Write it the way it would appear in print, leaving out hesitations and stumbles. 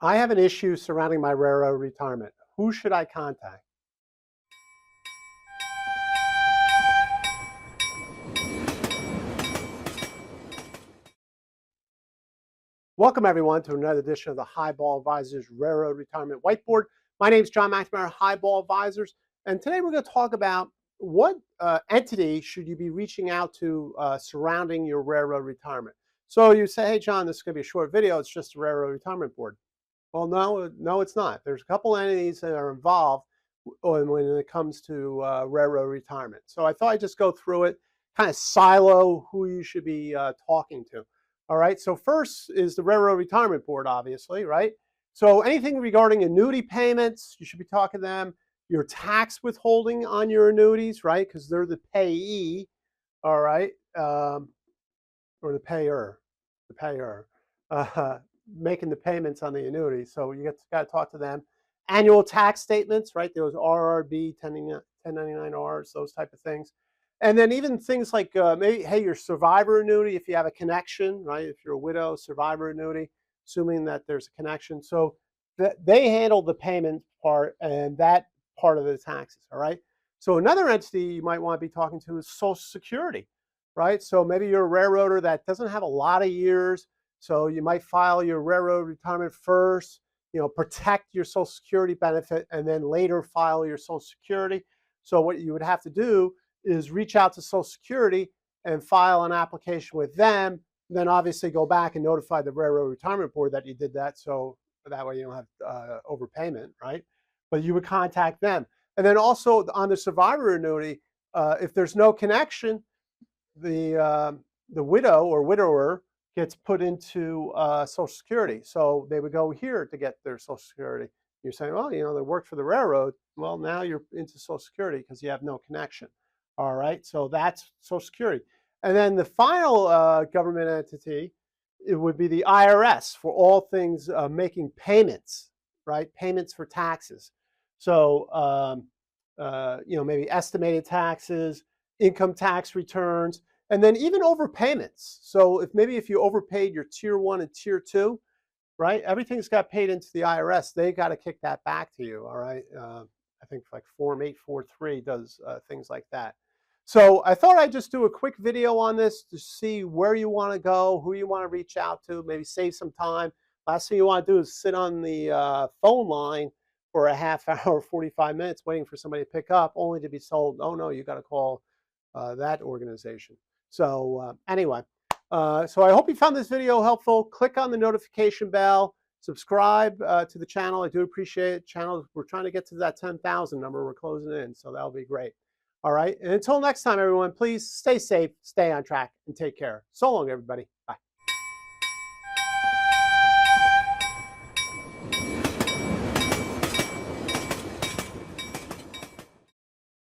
I have an issue surrounding my railroad retirement. Who should I contact? Welcome everyone to another edition of the Highball Advisors Railroad Retirement Whiteboard. My name is John McNamara, Highball Advisors, and today we're going to talk about what entity should you be reaching out to surrounding your railroad retirement. So you say, hey John, this is going to be a short video, it's just a railroad retirement board. Well, no, it's not. There's a couple entities that are involved when it comes to railroad retirement. So I thought I'd just go through it, kind of silo who you should be talking to. All right, so first is the Railroad Retirement Board, obviously, right? So anything regarding annuity payments, you should be talking to them. Your tax withholding on your annuities, right? Because they're the payee, all right, or the payer, making the payments on the annuity. So you got to talk to them. Annual tax statements, right? Those RRB, 1099Rs, those type of things. And then even things like maybe, hey, your survivor annuity, if you have a connection, right? If you're a widow, survivor annuity, assuming that there's a connection. So they handle the payment part and that part of the taxes, all right? So another entity you might want to be talking to is Social Security, right? So maybe you're a railroader that doesn't have a lot of years, so you might file your railroad retirement first, protect your Social Security benefit, and then later file your Social Security. So what you would have to do is reach out to Social Security and file an application with them, then obviously go back and notify the Railroad Retirement Board that you did that, so that way you don't have overpayment, right? But you would contact them. And then also on the survivor annuity, if there's no connection, the widow or widower gets put into Social Security. So they would go here to get their Social Security. You're saying, well, they worked for the railroad. Well, now you're into Social Security because you have no connection. All right, so that's Social Security. And then the final government entity, it would be the IRS for all things making payments, right? Payments for taxes. So, maybe estimated taxes, income tax returns, and then even overpayments. So if you overpaid your tier 1 and tier 2, right? Everything's got paid into the IRS. They got to kick that back to you, all right? I think like Form 843 does things like that. So I thought I'd just do a quick video on this to see where you want to go, who you want to reach out to, maybe save some time. Last thing you want to do is sit on the phone line for a half hour, 45 minutes waiting for somebody to pick up, only to be told, oh no, you got to call that organization. So anyway, so I hope you found this video helpful. Click on the notification bell, subscribe to the channel. I do appreciate it. We're trying to get to that 10,000 number. We're closing in, so that'll be great. All right, and until next time, everyone, please stay safe, stay on track, and take care. So long, everybody.